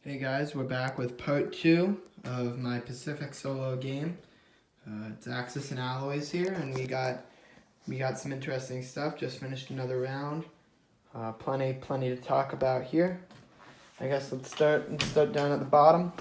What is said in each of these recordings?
Hey guys, we're back with part 2 of my Pacific solo game. It's Axis and Alloys here, and we got some interesting stuff. Just finished another round. Plenty to talk about here. I guess let's start down at the bottom.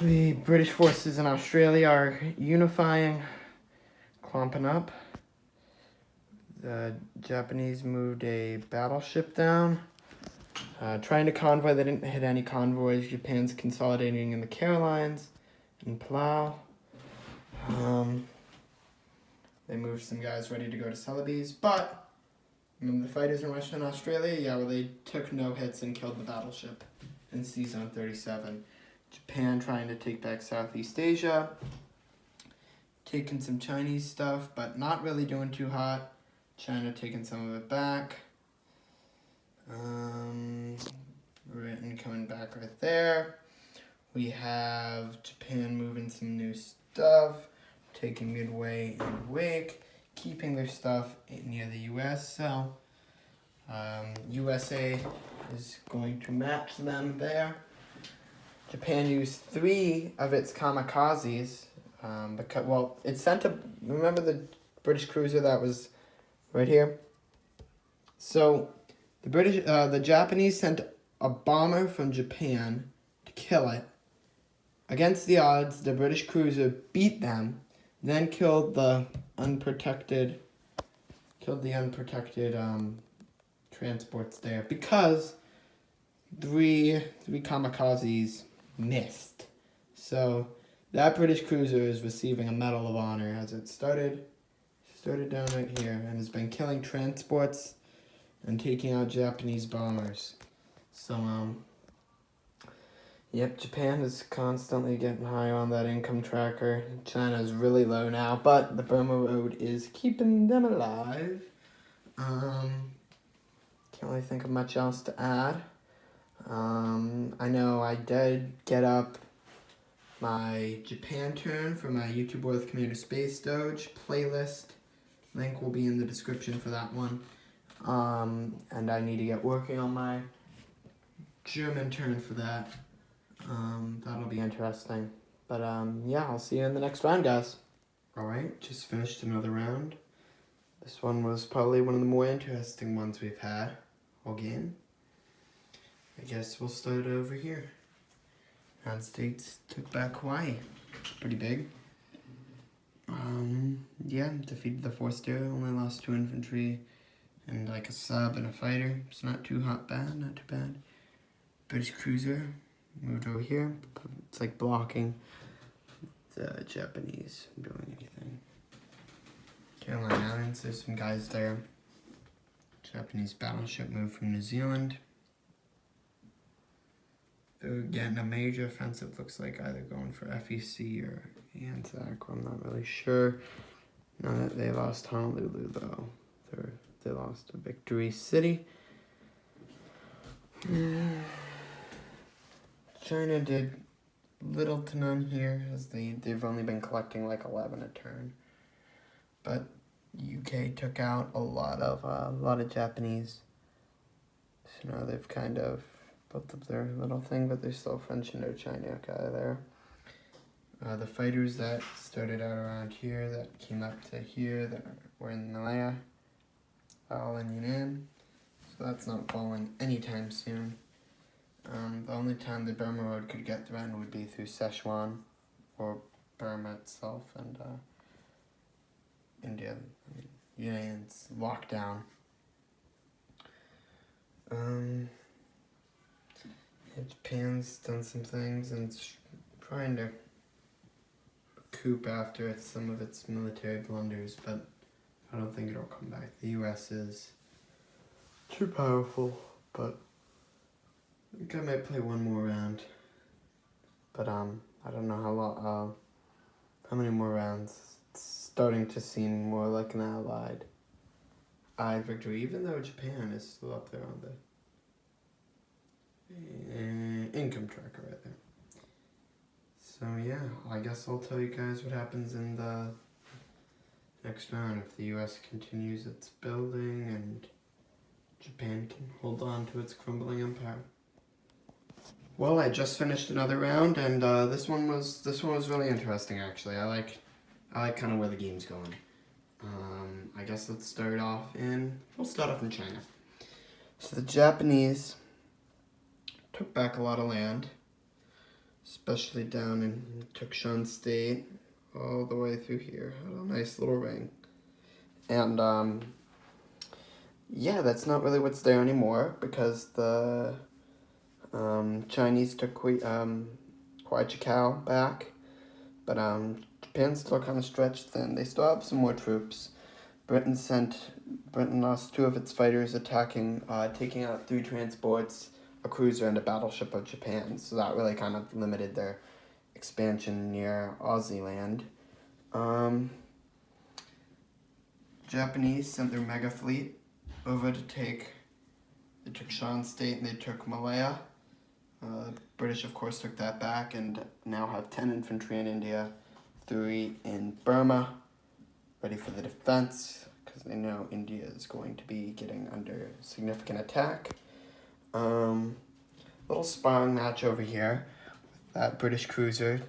The British forces in Australia are unifying, clumping up. The Japanese moved a battleship down. Trying to convoy, they didn't hit any convoys. Japan's consolidating in the Carolines and Palau. They moved some guys ready to go to Celebes, but the fighters in Western Australia, they took no hits and killed the battleship in Sea Zone 37. Japan trying to take back Southeast Asia, taking some Chinese stuff, but not really doing too hot. China taking some of it back. Britain coming back right there. We have Japan moving some new stuff, taking Midway and Wake, keeping their stuff near the US. So USA is going to match them there. Japan used 3 of its kamikazes because, it sent remember the British cruiser that was right here? So the Japanese sent a bomber from Japan to kill it. Against the odds, the British cruiser beat them, then killed the unprotected transports there because 3 kamikazes missed. So that British cruiser is receiving a Medal of Honor as it started down right here and has been killing transports and taking out Japanese bombers. So, Japan is constantly getting high on that income tracker. China is really low now, but the Burma Road is keeping them alive. Can't really think of much else to add. I know I did get up my Japan turn for my YouTube World Commander SpaceDoge playlist. Link will be in the description for that one. And I need to get working on my German turn for that. That'll be interesting. But I'll see you in the next round, guys. Alright, just finished another round. This one was probably one of the more interesting ones we've had all game. I guess we'll start over here. United States took back Hawaii. Pretty big. Defeated the force there, only lost 2 infantry and like a sub and a fighter. It's not too bad, not too bad. British cruiser moved over here. It's like blocking the Japanese from doing anything. Carolina Islands, there's some guys there. Japanese battleship moved from New Zealand. They're getting a major offensive, looks like either going for FEC or Anzac. I'm not really sure. Now that they lost Honolulu, though. They lost a Victory City. China did little to none here, as they've only been collecting like 11 a turn. But UK took out a lot of Japanese. So now they've kind of built up their little thing, but there's still French Indochina guy there. The fighters that started out around here, that came up to here, that were in Malaya, all in Yunnan. So that's not falling anytime soon. The only time the Burma Road could get through would be through Sichuan or Burma itself, and India. Yunnan's locked down. Japan's done some things and it's trying to coup after some of its military blunders, but I don't think it'll come back. The US is too powerful, but I think I might play one more round. But I don't know how many more rounds. It's starting to seem more like an allied victory, even though Japan is still up there on the income tracker right there. So I guess I'll tell you guys what happens in the next round if the US continues its building and Japan can hold on to its crumbling empire. Well, I just finished another round, and this one was really interesting. Actually, I like kind of where the game's going. I guess let's start off we'll start off in China. So the Japanese took back a lot of land, especially down in Tukshan State, all the way through here. Had a nice little ring, and yeah, that's not really what's there anymore because the Chinese took Huaychicao back, but Japan's still kind of stretched thin. They still have some more troops. Britain lost 2 of its fighters taking out 3 transports, a cruiser, and a battleship of Japan. So that really kind of limited their expansion near Aussie land. Japanese sent their mega fleet over to take. They took Shan State and they took Malaya. British, of course, took that back and now have 10 infantry in India, 3 in Burma, ready for the defense, because they know India is going to be getting under significant attack. Little sparring match over here with that British cruiser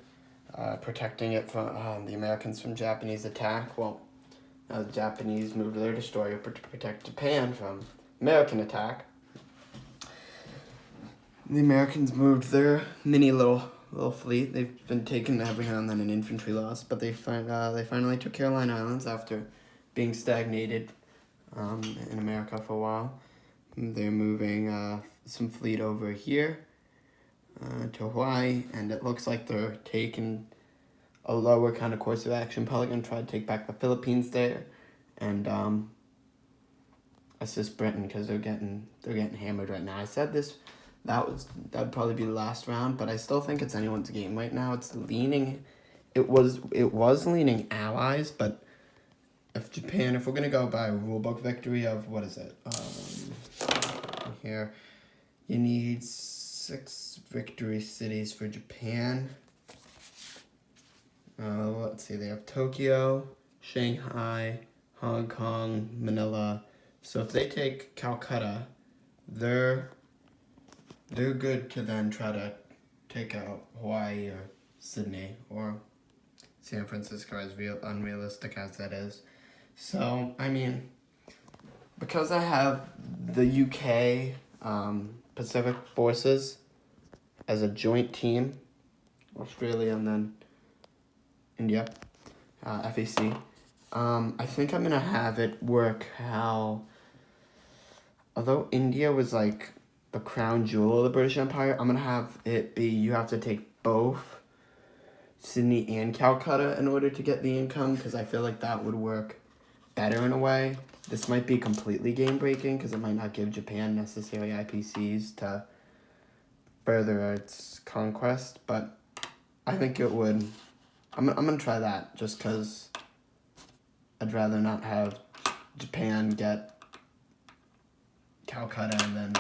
protecting it from the Americans from Japanese attack. Well, now the Japanese moved their destroyer to protect Japan from American attack. The Americans moved their mini little fleet. They've been taking every now and then an infantry loss, but they finally took Caroline Islands after being stagnated in America for a while. They're moving some fleet over here to Hawaii, and it looks like they're taking a lower kind of course of action. Probably gonna try to take back the Philippines there, and assist Britain because they're getting hammered right now. I said this. That'd probably be the last round, but I still think it's anyone's game right now. It was leaning allies, but if we're gonna go by rulebook victory of what is it? Here, you need 6 victory cities for Japan. Let's see, they have Tokyo, Shanghai, Hong Kong, Manila. So if they take Calcutta, they're good to then try to take out Hawaii or Sydney or San Francisco, as unrealistic as that is. So, I mean, because I have the UK Pacific Forces as a joint team, Australia and then India, FAC, I think I'm going to have it work how, although India was like the crown jewel of the British Empire, I'm going to have it be you have to take both Sydney and Calcutta in order to get the income, because I feel like that would work better in a way. This might be completely game-breaking, because it might not give Japan necessary IPCs to further its conquest, but I think it would. I'm going to try that, just because I'd rather not have Japan get Calcutta and then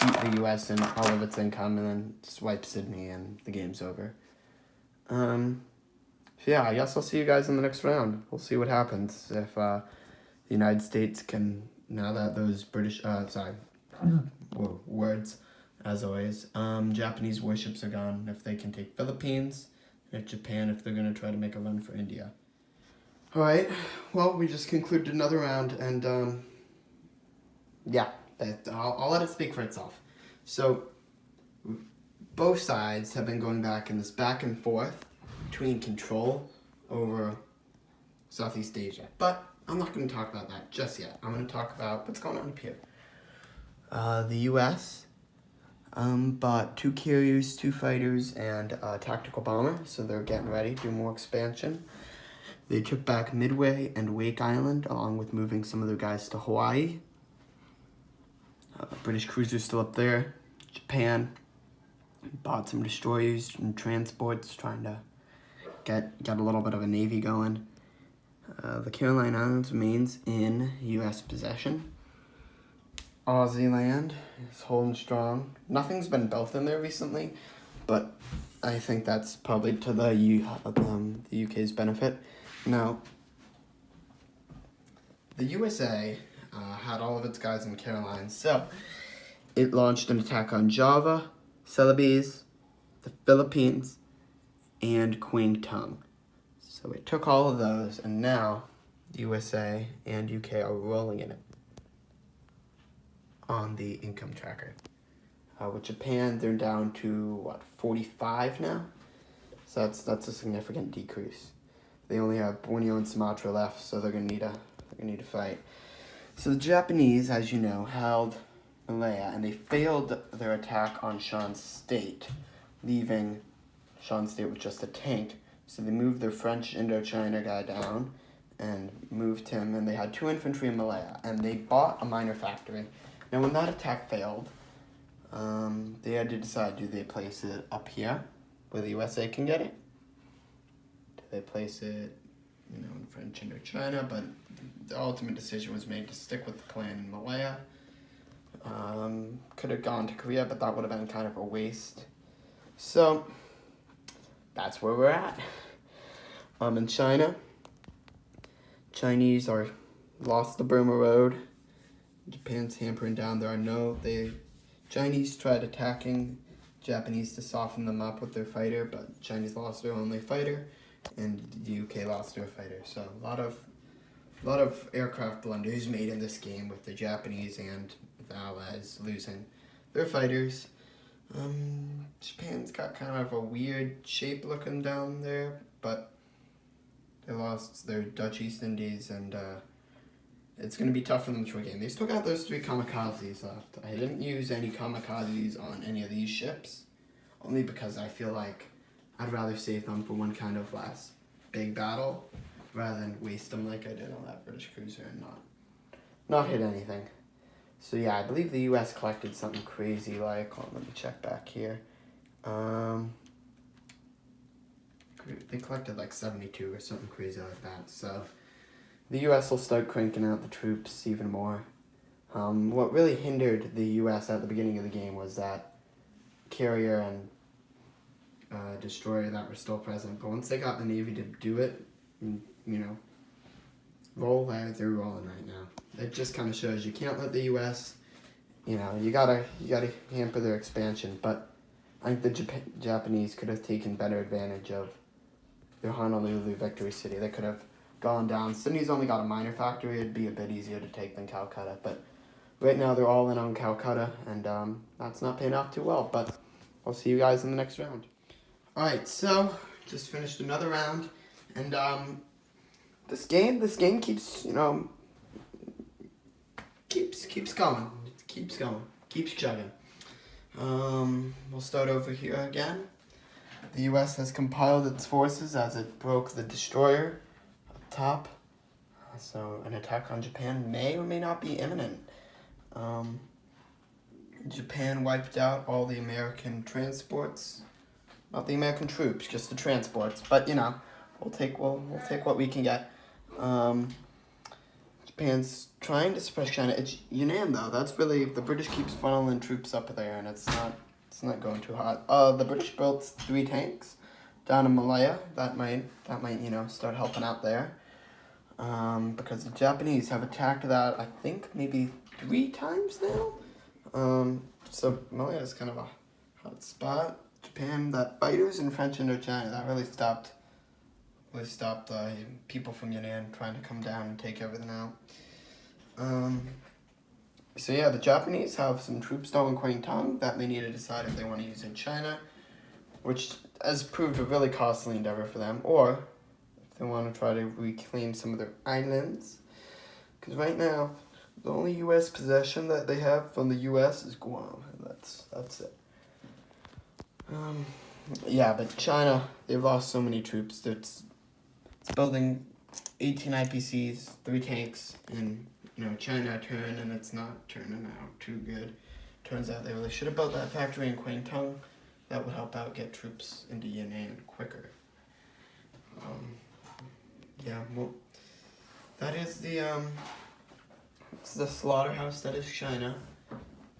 eat the U.S. and all of its income and then swipe Sydney and the game's over. So yeah, I guess I'll see you guys in the next round. We'll see what happens if the United States can, now that those British, words, as always, Japanese warships are gone, if they can take Philippines, and if Japan, if they're going to try to make a run for India. Alright, well, we just concluded another round, and yeah. I'll let it speak for itself. So, both sides have been going back in this back and forth between control over Southeast Asia. But I'm not going to talk about that just yet. I'm going to talk about what's going on up here. The U.S. bought 2 carriers, 2 fighters, and a tactical bomber. So they're getting ready to do more expansion. They took back Midway and Wake Island, along with moving some of their guys to Hawaii. British cruisers still up there. Japan bought some destroyers and transports, trying to get a little bit of a navy going. The Caroline Islands remains in U.S. possession. Aussie land is holding strong. Nothing's been built in there recently, but I think that's probably to the UK's benefit. Now, the USA had all of its guys in Carolines, so it launched an attack on Java, Celebes, the Philippines, and Kwangtung. So it took all of those, and now the USA and UK are rolling in it on the income tracker. With Japan, they're down to, what, 45 now? So that's a significant decrease. They only have Borneo and Sumatra left, so they're gonna need a fight. So the Japanese, as you know, held Malaya, and they failed their attack on Shan State, leaving Shan State with just a tank. So they moved their French Indochina guy down and moved him, and they had 2 infantry in Malaya, and they bought a miner factory. Now, when that attack failed, they had to decide, do they place it up here, where the USA can get it? Do they place it, in French Indochina? But the ultimate decision was made to stick with the plan in Malaya. Could have gone to Korea, but that would have been kind of a waste. So, that's where we're at. In China, Chinese are lost the Burma Road. Japan's hampering down. Chinese tried attacking Japanese to soften them up with their fighter, but Chinese lost their only fighter, and the UK lost their fighter. So a lot of aircraft blunders made in this game with the Japanese and the Allies losing their fighters. Japan's got kind of a weird shape looking down there, but they lost their Dutch East Indies, and it's going to be tough for them to regain. They still got those 3 kamikazes left. I didn't use any kamikazes on any of these ships, only because I feel like I'd rather save them for one kind of last big battle, rather than waste them like I did on that British cruiser and not hit anything. So yeah, I believe the US collected something crazy like, let me check back here. They collected like 72 or something crazy like that. So the US will start cranking out the troops even more. What really hindered the US at the beginning of the game was that carrier and destroyer that were still present. But once they got the Navy to do it, roll out, they're rolling right now. It just kind of shows you can't let the US, you gotta hamper their expansion. But I think the Japanese could have taken better advantage of their Honolulu Victory City. They could have gone down. Sydney's only got a miner factory. It'd be a bit easier to take than Calcutta. But right now they're all in on Calcutta, and that's not paying off too well. But I'll see you guys in the next round. All right, so just finished another round, and this game keeps keeps going, keeps chugging. We'll start over here again. The U.S. has compiled its forces as it broke the destroyer up top. So an attack on Japan may or may not be imminent. Japan wiped out all the American transports. Not the American troops, just the transports. But, we'll take what we can get. Japan's trying to suppress China. It's Yunnan, though. That's really, the British keeps funneling troops up there, and it's not going too hot. The British built 3 tanks down in Malaya. That might start helping out there. Because the Japanese have attacked that, I think, maybe 3 times now. So Malaya is kind of a hot spot. Japan, that fighters in French Indochina, that really stopped people from Yunnan trying to come down and take everything out. So yeah, the Japanese have some troops down in Kwangtung that they need to decide if they want to use in China, which has proved a really costly endeavor for them, or if they want to try to reclaim some of their islands. Because right now, the only U.S. possession that they have from the U.S. is Guam, and that's it. Yeah, but China, they've lost so many troops. It's building 18 IPCs, 3 tanks, and China turned, and it's not turning out too good. Turns out they really should have built that factory in Kwangtung. That would help out get troops into Yunnan quicker. Yeah, well, that is it's the slaughterhouse that is China.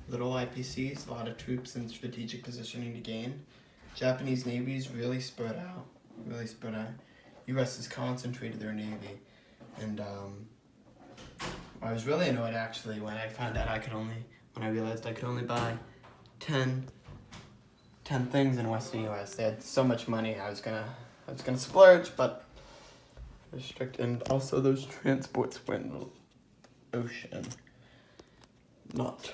Little IPCs, a lot of troops in strategic positioning to gain. Japanese Navy is really spread out. U.S. has concentrated their Navy. And I was really annoyed actually when I found out when I realized I could only buy 10 10 things in Western U.S. They had so much money. I was gonna splurge, but restrict, and also those transports were in the ocean, not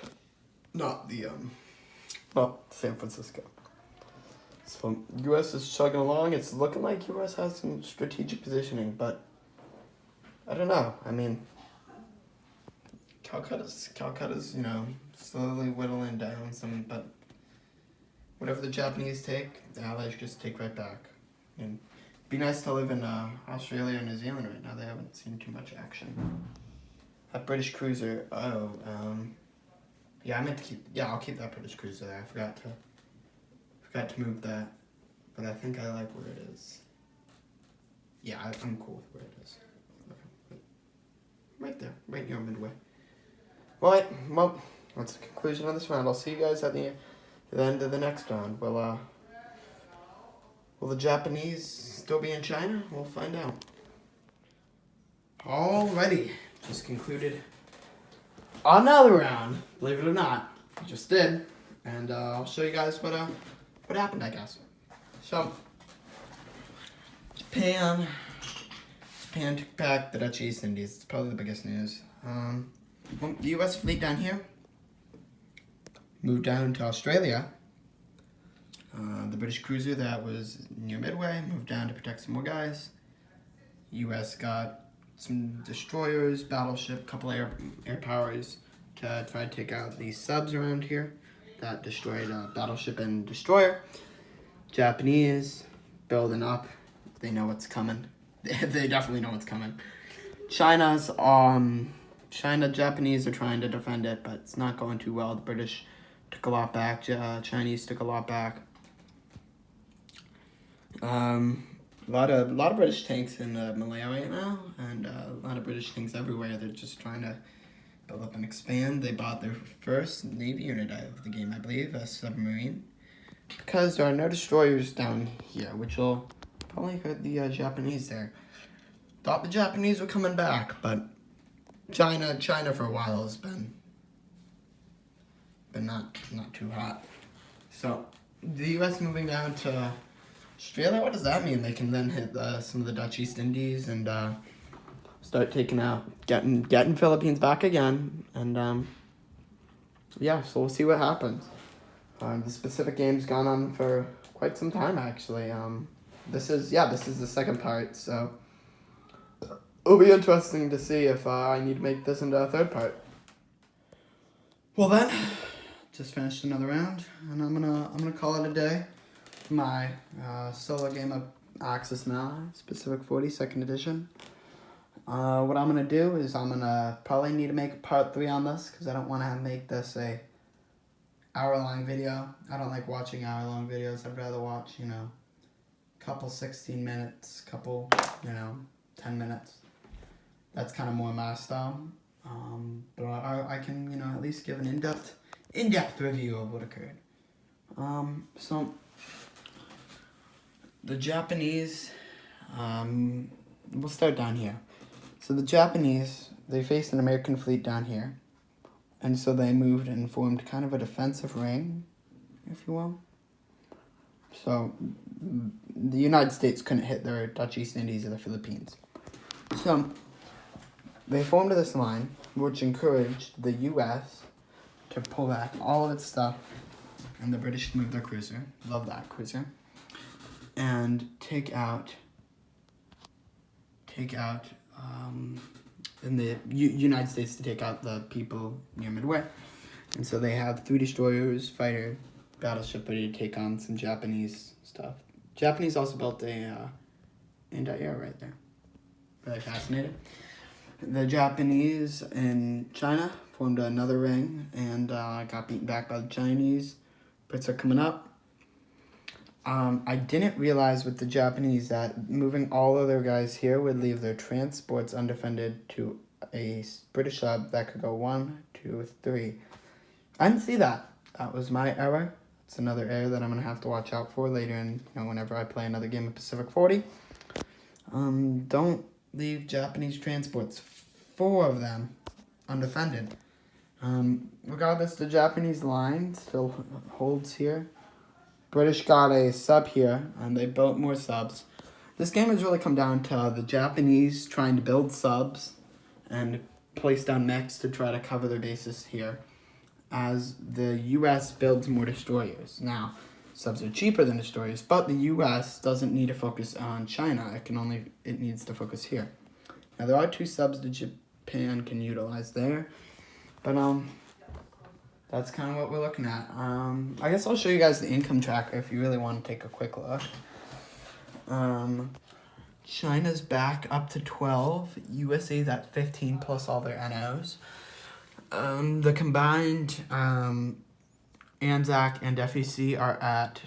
the not San Francisco. So U.S. is chugging along. It's looking like U.S. has some strategic positioning, but I don't know. I mean, Calcutta's slowly whittling down some, but whatever the Japanese take, the Allies just take right back. And it'd be nice to live in Australia or New Zealand right now. They haven't seen too much action. That British cruiser. Yeah, I meant to keep. Yeah, I'll keep that British cruiser there. I forgot to move that, but I think I like where it is. Yeah, I'm cool with where it is. Okay. Right there, right near Midway. Well, that's the conclusion of this round. I'll see you guys at the end of the next round. Will the Japanese still be in China? We'll find out. Alrighty, just concluded another round. Believe it or not, just did, and I'll show you guys what happened, I guess. So, Japan took back the Dutch East Indies. It's probably the biggest news. The U.S. fleet down here moved down to Australia. The British cruiser that was near Midway moved down to protect some more guys. U.S. got some destroyers, battleship, couple air powers to try to take out these subs around here that destroyed battleship and destroyer. Japanese building up. They know what's coming. They definitely know what's coming. Japanese are trying to defend it, but it's not going too well. The British took a lot back. Chinese took a lot back. A lot of British tanks in Malaya right now, and a lot of British tanks everywhere. They're just trying to build up and expand. They bought their first Navy unit of the game, I believe, a submarine, because there are no destroyers down here, which will probably hurt the Japanese there. Thought the Japanese were coming back, but China for a while has been not too hot. So the U.S. moving down to Australia, what does that mean? They can then hit some of the Dutch East Indies and start getting Philippines back again. And yeah, so we'll see what happens. The specific game's gone on for quite some time, actually. This is the second part, so it'll be interesting to see if I need to make this into a third part. Well then, just finished another round, and I'm gonna call it a day. My solo game of Axis now, Specific 40 2nd edition. What I'm gonna do is I'm gonna probably need to make a part 3 on this, because I don't want to make this a hour-long video. I don't like watching hour-long videos. I'd rather watch, couple 16 minutes, couple, 10 minutes. That's kind of more my style. But I can, at least give an in-depth review of what occurred. So the Japanese, we'll start down here. So the Japanese, they faced an American fleet down here. And so they moved and formed kind of a defensive ring, if you will. So the United States couldn't hit their Dutch East Indies or the Philippines. So they formed this line, which encouraged the U.S. to pull back all of its stuff, and the British moved their cruiser, love that cruiser, and take out in the United States to take out the people near Midway. And so they have 3 destroyers, fighter, battleship ready to take on some Japanese stuff. Japanese also built a anti-air right there. Really fascinating. The Japanese in China formed another ring and got beaten back by the Chinese. Brits are coming up. I didn't realize with the Japanese that moving all of their guys here would leave their transports undefended to a British sub that could go 1, 2, 3. I didn't see that. That was my error. It's another error that I'm going to have to watch out for later in, whenever I play another game of Pacific 40. Don't leave Japanese transports, 4 of them, undefended. Regardless, the Japanese line still holds here. British got a sub here, and they built more subs. This game has really come down to the Japanese trying to build subs and place down mechs to try to cover their bases here, as the U.S. builds more destroyers. Now, subs are cheaper than destroyers, but the U.S. doesn't need to focus on China. It needs to focus here. Now, there are 2 subs that Japan can utilize there, but that's kind of what we're looking at. I guess I'll show you guys the income tracker if you really want to take a quick look. China's back up to 12. USA's at 15 plus all their NOs. The combined ANZAC and FEC are at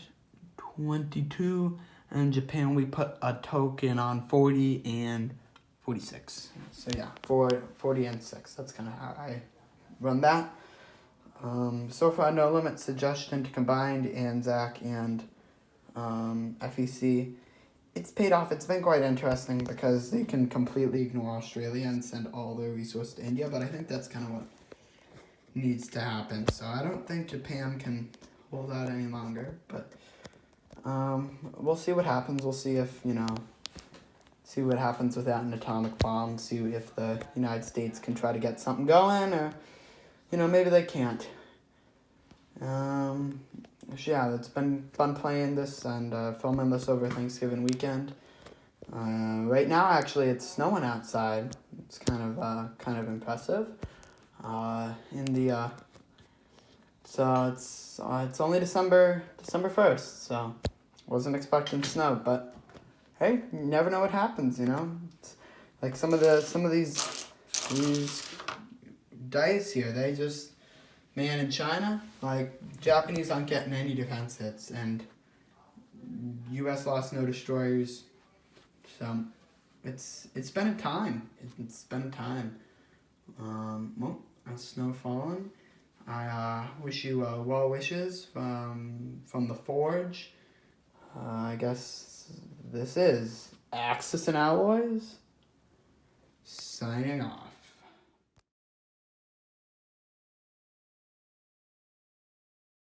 22. And Japan, we put a token on 40 and 46. So yeah, 40 and 6. That's kind of how I run that. So far, no limit suggestion to combined ANZAC and FEC. It's paid off. It's been quite interesting because they can completely ignore Australia and send all their resources to India, but I think that's kind of what needs to happen. So I don't think Japan can hold out any longer, but we'll see what happens. We'll see if, see what happens without an atomic bomb, see if the United States can try to get something going, or, maybe they can't. Yeah, it's been fun playing this and filming this over Thanksgiving weekend. Right now, actually, it's snowing outside. It's kind of impressive. So it's only December 1st, so wasn't expecting snow, but hey, you never know what happens, It's like some of these dice here, they just, man, in China, like, Japanese aren't getting any defense hits, and U.S. lost no destroyers, so it's been a time. It's been a time. Well, as snow falling, I wish you well wishes from the Forge. I guess this is Axis and Alloys signing off.